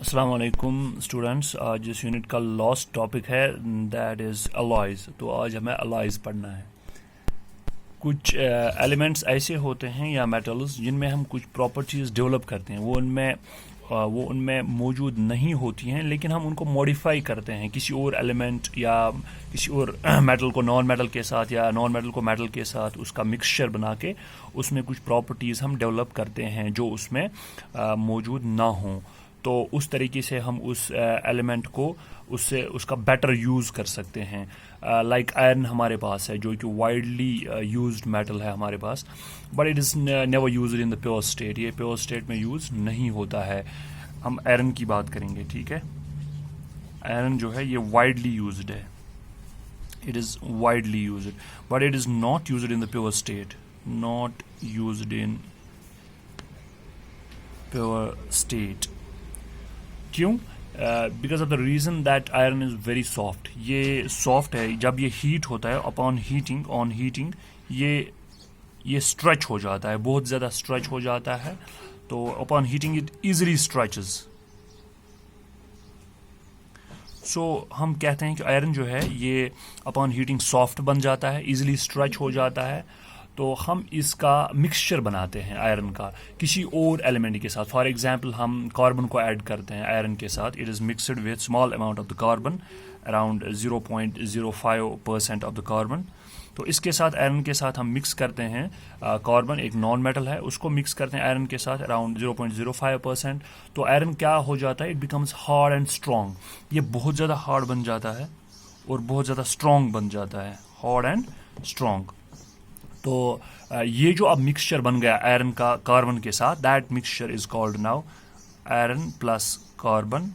अस्सलाम वालेकुम स्टूडेंट्स। आज इस यूनिट का लास्ट टॉपिक है दैट इज़ अलॉयज़। तो आज हमें अलॉयज़ पढ़ना है। कुछ एलिमेंट्स ऐसे होते हैं या मेटल्स जिनमें हम कुछ प्रॉपर्टीज़ डेवलप करते हैं, वो उनमें मौजूद नहीं होती हैं, लेकिन हम उनको मॉडिफाई करते हैं किसी और एलिमेंट या किसी और मेटल को नॉन मेटल के साथ या नॉन मेटल को मेटल के साथ उसका मिक्सचर बना के उसमें कुछ प्रॉपर्टीज़ हम डेवलप करते हैं जो उसमें मौजूद ना हों। तो उस तरीके से हम उस एलिमेंट को उसका बेटर यूज़ कर सकते हैं। लाइक आयरन हमारे पास है जो कि वाइडली यूज्ड मेटल है हमारे पास, but it is never used in the pure state. ये प्योर स्टेट में यूज़ नहीं होता है। हम आयरन की बात करेंगे, ठीक है। आयरन जो है ये वाइडली यूज्ड है, it is widely used, but it is not used in the pure state, not used in pure state. क्यों? Because of the reason that iron is very soft. ये सॉफ्ट है, जब ये heat होता है upon heating on heating ये stretch हो जाता है, बहुत ज़्यादा स्ट्रेच हो जाता है। तो upon heating it easily stretches. So हम कहते हैं कि आयरन जो है ये अपॉन हीटिंग सॉफ्ट बन जाता है, ईजिली स्ट्रेच हो जाता है। तो हम इसका मिक्सचर बनाते हैं आयरन का किसी और एलिमेंट के साथ। फॉर एग्जांपल हम कार्बन को ऐड करते हैं आयरन के साथ। It is mixed with small amount of the carbon, around 0.05% of the carbon. तो इसके साथ आयरन के साथ हम मिक्स करते हैं कार्बन, एक नॉन मेटल है, उसको मिक्स करते हैं आयरन के साथ अराउंड 0.05%। तो आयरन क्या हो जाता है? It becomes hard and strong. ये बहुत ज़्यादा हार्ड बन जाता है और बहुत ज़्यादा स्ट्रॉन्ग बन जाता है, हार्ड एंड स्ट्रॉन्ग। तो ये जो अब मिक्सचर बन गया आयरन का कार्बन के साथ, that mixture is called now iron plus carbon.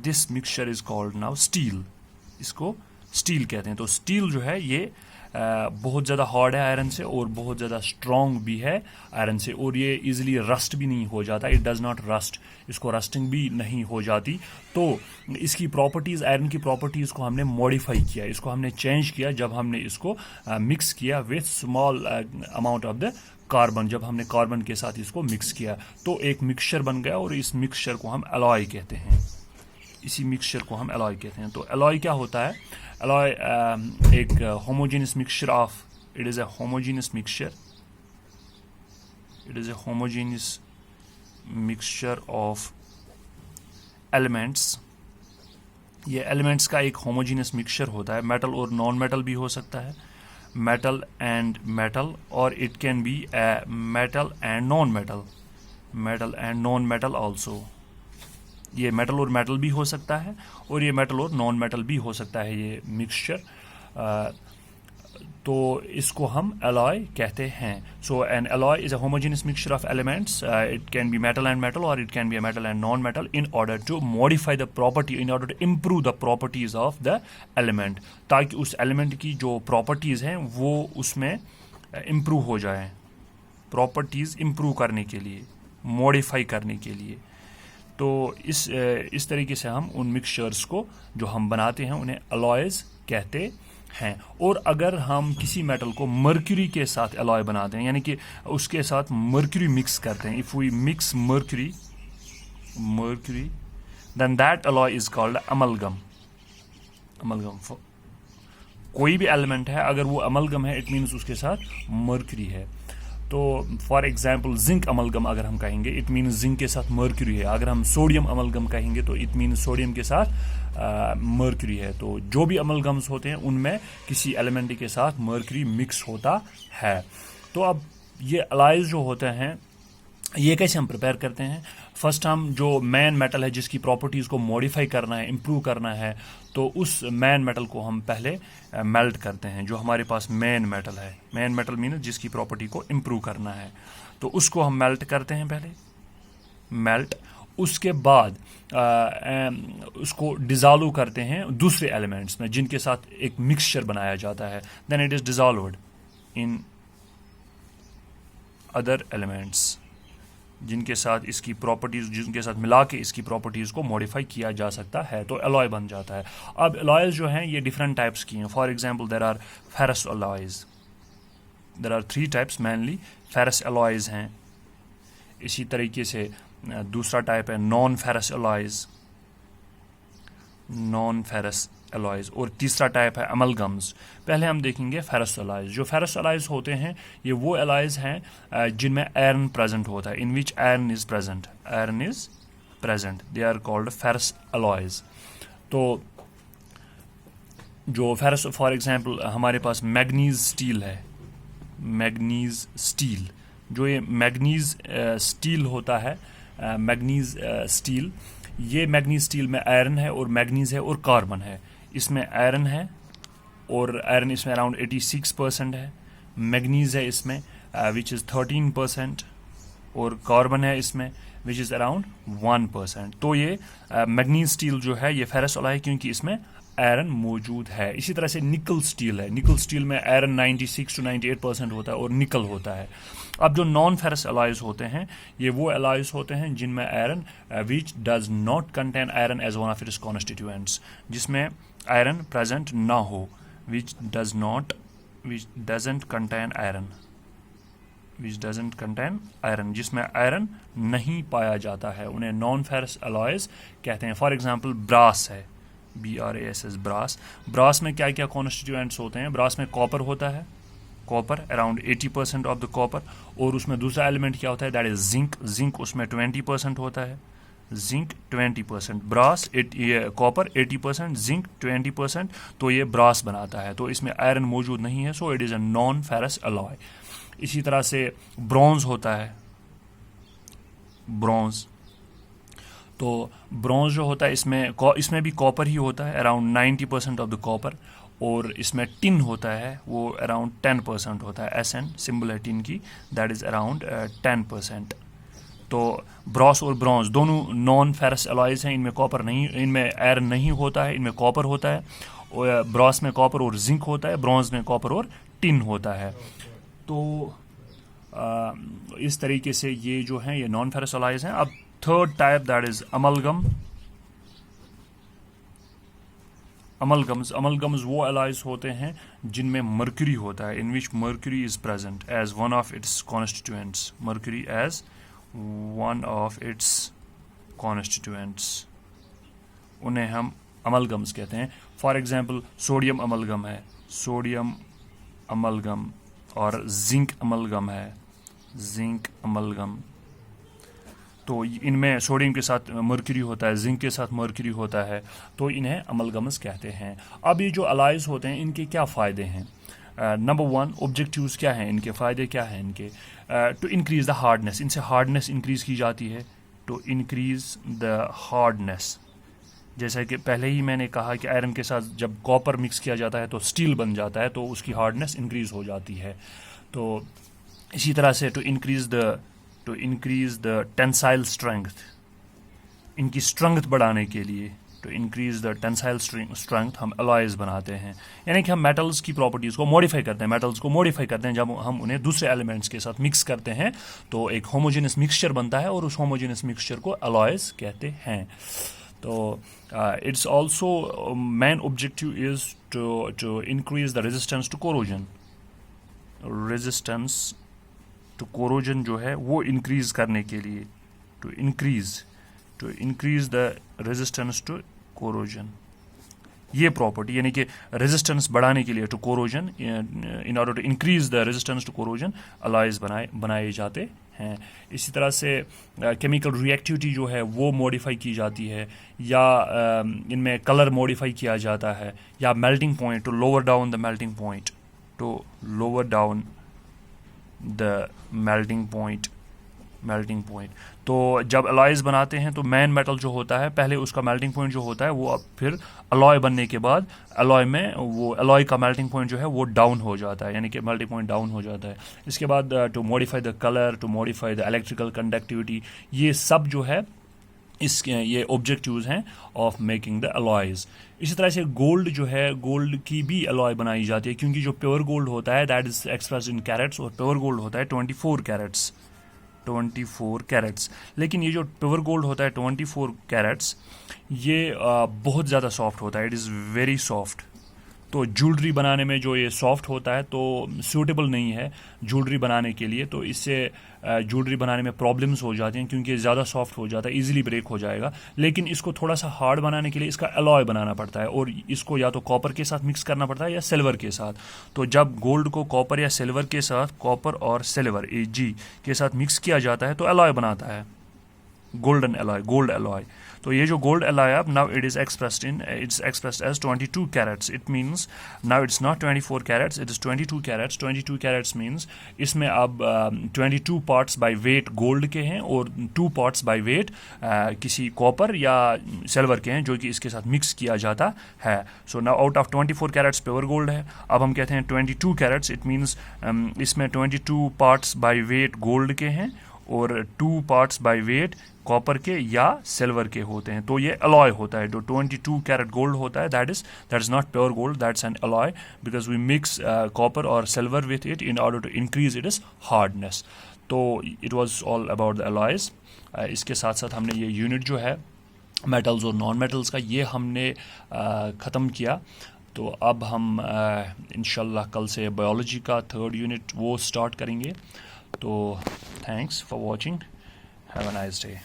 This mixture is called now steel. इसको स्टील कहते हैं। तो स्टील जो है ये बहुत ज़्यादा हार्ड है आयरन से और बहुत ज़्यादा स्ट्रॉन्ग भी है आयरन से, और ये इजीली रस्ट भी नहीं हो जाता। इट डज़ नॉट रस्ट, इसको रस्टिंग भी नहीं हो जाती। तो इसकी प्रॉपर्टीज़, आयरन की प्रॉपर्टीज़ को हमने मॉडिफाई किया, इसको हमने चेंज किया जब हमने इसको मिक्स किया with small amount of the carbon. जब हमने कार्बन के साथ इसको मिक्स किया तो एक मिक्सचर बन गया, और इस मिक्सचर को हम अलॉय कहते हैं। इसी मिक्सचर को हम अलॉय कहते हैं। तो अलॉय क्या होता है? अलॉय एक homogeneous mixture of, it is a homogeneous mixture, it is a homogeneous mixture of elements. ये एलिमेंट्स का एक होमोजेनियस मिक्सचर होता है। मेटल और नॉन मेटल भी हो सकता है, मेटल एंड मेटल, और it can be metal and non metal, metal and non metal also. ये मेटल और मेटल भी हो सकता है और ये मेटल और नॉन मेटल भी हो सकता है ये मिक्सचर। तो इसको हम अलॉय कहते हैं। So an alloy is a homogeneous mixture of elements. It can be metal and metal और it can be a metal and non metal in order to modify the property, in order to improve the properties of the element, ताकि उस element की जो properties हैं वो उसमें improve हो जाए, प्रॉपर्टीज इम्प्रूव करने के लिए, मॉडिफाई करने के लिए। तो इस तरीके से हम उन मिक्सचर्स को जो हम बनाते हैं उन्हें अलॉयज कहते हैं। और अगर हम किसी मेटल को मर्क्यूरी के साथ अलॉय बनाते हैं, यानी कि उसके साथ मर्क्यूरी मिक्स करते हैं, if we mix mercury then that alloy is called amalgam. Amalgam कोई भी एलिमेंट है अगर वो अमलगम है, इट मीन्स उसके साथ मर्क्यूरी है। तो फॉर एग्जाम्पल जिंक अमलगम अगर हम कहेंगे, इट मीन्स जिंक के साथ मर्क्यूरी है। अगर हम सोडियम अमलगम कहेंगे तो इट मीन्स सोडियम के साथ मर्क्यूरी है। तो जो भी अमलगम्स होते हैं उनमें किसी एलिमेंट के साथ मर्क्यूरी मिक्स होता है। तो अब ये अलॉयज जो होते हैं ये कैसे हम प्रिपेयर करते हैं? फर्स्ट हम जो मेन मेटल है जिसकी प्रॉपर्टीज़ को मॉडिफाई करना है, इम्प्रूव करना है, तो उस मेन मेटल को हम पहले मेल्ट करते हैं। जो हमारे पास मेन मेटल है, मेन मेटल मीन जिसकी प्रॉपर्टी को इम्प्रूव करना है, तो उसको हम मेल्ट करते हैं पहले, मेल्ट। उसके बाद उसको डिज़ोल्व करते हैं दूसरे एलिमेंट्स में जिनके साथ एक मिक्सचर बनाया जाता है। Then it is dissolved in other elements जिनके साथ इसकी प्रॉपर्टीज़, जिनके साथ मिला के इसकी प्रॉपर्टीज़ को मॉडिफाई किया जा सकता है, तो अलॉय बन जाता है। अब अलॉयज जो हैं ये डिफरेंट टाइप्स की हैं। For example there are ferrous alloys, there are 3 types mainly. Ferrous alloys हैं, इसी तरीके से दूसरा टाइप है non ferrous alloys, non ferrous alloys, और तीसरा टाइप है अमलगम्स। पहले हम देखेंगे फेरस एलॉयज। जो फेरस एलॉयज होते हैं ये वो एलॉयज हैं जिनमें आयरन प्रेजेंट होता है, in which iron is present, iron is present, they are called ferrous alloys. तो जो फेरस, फॉर एग्जांपल हमारे पास मैग्नीज स्टील है, मैग्नीज स्टील, जो ये मैग्नीज स्टील होता है, मैग्नीज स्टील, ये मैग्नीज स्टील में आयरन है और मैग्नीज है और कार्बन है। इसमें आयरन है और आयरन इसमें अराउंड 86% है, मैग्नीज है इसमें विच इज़ 13%, और कार्बन है इसमें विच इज़ अराउंड 1%। तो ये मैग्नीज स्टील जो है ये फेरस एलॉय है क्योंकि इसमें आयरन मौजूद है। इसी तरह से निकल स्टील है, निकल स्टील में आयरन 96 to 98% होता है और निकल होता है। अब जो नॉन फेरस एलॉयज होते हैं ये वो एलॉयज होते हैं जिनमें iron which does not contain iron as one of its constituents, जिसमें आयरन प्रेजेंट ना हो, which doesn't contain iron, which doesn't contain iron, जिसमें आयरन नहीं पाया जाता है, उन्हें नॉन फेरस एलॉयज कहते हैं। फॉर एग्जांपल ब्रास है, BRASS, ब्रास। ब्रास में क्या क्या कॉन्स्टिट्यूएंट्स होते हैं? ब्रास में कॉपर होता है, copper around 80% of the copper, और उसमें दूसरा एलिमेंट क्या होता है, दैट इज जिंक, जिंक उसमें 20% होता है, जिंक 20%, ब्रास कॉपर 80%, जिंक 20%, तो ये ब्रास बनाता है। तो इसमें आयरन मौजूद नहीं है, so it is a non ferrous alloy. इसी तरह से ब्रॉन्ज होता है, ब्रॉन्ज, तो ब्रॉन्ज जो होता है इसमें भी कॉपर ही होता है, अराउंड 90% ऑफ द कॉपर, और इसमें टिन होता है वो अराउंड 10% होता है, SN सिंबल है टिन की, दैट इज़ अराउंड 10%। तो ब्रॉस और ब्रॉन्ज दोनों नॉन फेरस एलॉयज हैं, इनमें कॉपर नहीं, इनमें आयरन नहीं होता है, इनमें कॉपर होता है, और ब्रॉस में कॉपर और जिंक होता है, ब्रॉन्ज में कॉपर और टिन होता है। तो इस तरीके से ये जो हैं ये नॉन फेरस एलॉयज हैं। अब third type that is amalgam. Amalgams वो एलॉयज होते हैं जिनमें मर्क्यूरी होता है, in which mercury is present as one of its constituents, mercury as one of its constituents, उन्हें हम अमलगम्स कहते हैं। फॉर एग्जांपल सोडियम अमलगम है, सोडियम अमलगम, और जिंक अमलगम है, जिंक अमलगम। तो इनमें सोडियम के साथ मर्क्यूरी होता है, जिंक के साथ मर्क्यूरी होता है, तो इन्हें अमलगम्स कहते हैं। अब ये जो एलॉयज होते हैं इनके क्या फ़ायदे हैं? नंबर 1, ऑब्जेक्टिव्स क्या हैं इनके, फ़ायदे क्या हैं इनके? टू इंक्रीज़ द हार्डनेस, इनसे हार्डनेस इंक्रीज़ की जाती है, टू इंक्रीज़ द हार्डनेस। जैसा कि पहले ही मैंने कहा कि आयरन के साथ जब कॉपर मिक्स किया जाता है तो स्टील बन जाता है, तो उसकी हार्डनेस इंक्रीज़ हो जाती है। तो इसी तरह से to increase the tensile strength, इनकी स्ट्रेंथ बढ़ाने के लिए, to increase the tensile strength हम एलॉयज बनाते हैं, यानी कि हम मेटल्स की प्रॉपर्टीज़ को मॉडिफाई करते हैं, मेटल्स को मॉडिफाई करते हैं। जब हम उन्हें दूसरे एलिमेंट्स के साथ मिक्स करते हैं तो एक होमोजेनस मिक्सचर बनता है, और उस होमोजेनस मिक्सचर को एलॉयज कहते हैं। तो it's also main objective is to increase the resistance to corrosion, resistance to corrosion जो है वो इंक्रीज़ करने के लिए, to increase the resistance to corrosion, ये प्रॉपर्टी यानी कि रेजिस्टेंस बढ़ाने के लिए to corrosion, in order to increase the resistance to corrosion alloys बनाए जाते हैं। इसी तरह से केमिकल रिएक्टिविटी जो है वो मॉडिफाई की जाती है, या इनमें कलर मॉडिफाई किया जाता है, या melting point, to lower down the melting point, to lower down the melting point. तो जब अलॉयज बनाते हैं तो मेन मेटल जो होता है पहले उसका मेल्टिंग पॉइंट जो होता है वो अब फिर अलॉय बनने के बाद अलॉय में वो अलॉय का मेल्टिंग पॉइंट जो है वो डाउन हो जाता है, यानी कि मेल्टिंग पॉइंट डाउन हो जाता है। इसके बाद to modify the colour, to modify the electrical conductivity, ये सब जो है ये ऑब्जेक्टिव्स हैं ऑफ मेकिंग द अलॉयज। इसी तरह से गोल्ड जो है, गोल्ड की भी अलॉय बनाई जाती है, क्योंकि जो प्योर गोल्ड होता है that is expressed in carats, और प्योर गोल्ड होता है 24 कैरेट्स। लेकिन ये जो प्योर गोल्ड होता है 24 कैरेट्स ये बहुत ज़्यादा सॉफ्ट होता है, इट इज़ वेरी सॉफ्ट। तो ज्वेलरी बनाने में जो ये सॉफ्ट होता है तो सूटेबल नहीं है ज्वेलरी बनाने के लिए, तो इससे ज्वेलरी बनाने में प्रॉब्लम्स हो जाती हैं क्योंकि ज़्यादा सॉफ्ट हो जाता है, इजीली ब्रेक हो जाएगा। लेकिन इसको थोड़ा सा हार्ड बनाने के लिए इसका अलॉय बनाना पड़ता है और इसको या तो कॉपर के साथ मिक्स करना पड़ता है या सिल्वर के साथ। तो जब गोल्ड को कॉपर या सिल्वर के साथ, कॉपर और सिल्वर Ag के साथ मिक्स किया जाता है तो अलॉय बनाता है, गोल्डन अलॉय, गोल्ड अलॉय। तो ये जो गोल्ड अलॉय अब now it is expressed as 22 carats. It means now it's not 24 carats, it is 22 carats. 22 carats means इसमें अब 22 पार्ट्स बाय वेट गोल्ड के हैं और 2 पार्ट्स बाय वेट किसी कॉपर या सिल्वर के हैं जो कि इसके साथ मिक्स किया जाता है। So now out of 24 carats pure gold है। अब हम कहते हैं 22 कैरेट्स, इट मींस इसमें 22 पार्ट्स बाय वेट गोल्ड के हैं और 2 पार्ट्स बाय वेट कॉपर के या सिल्वर के होते हैं। तो ये अलॉय होता है। जो 22 कैरेट गोल्ड होता है that is not pure gold, that's an alloy because we mix copper और silver with it in order to increase it is hardness. तो it was all about the alloys. इसके साथ साथ हमने ये यूनिट जो है मेटल्स और नॉन मेटल्स का ये हमने ख़त्म किया। तो अब हम इंशाल्लाह कल से बायोलॉजी का 3rd यूनिट वो स्टार्ट करेंगे। तो thanks for watching, have a nice day.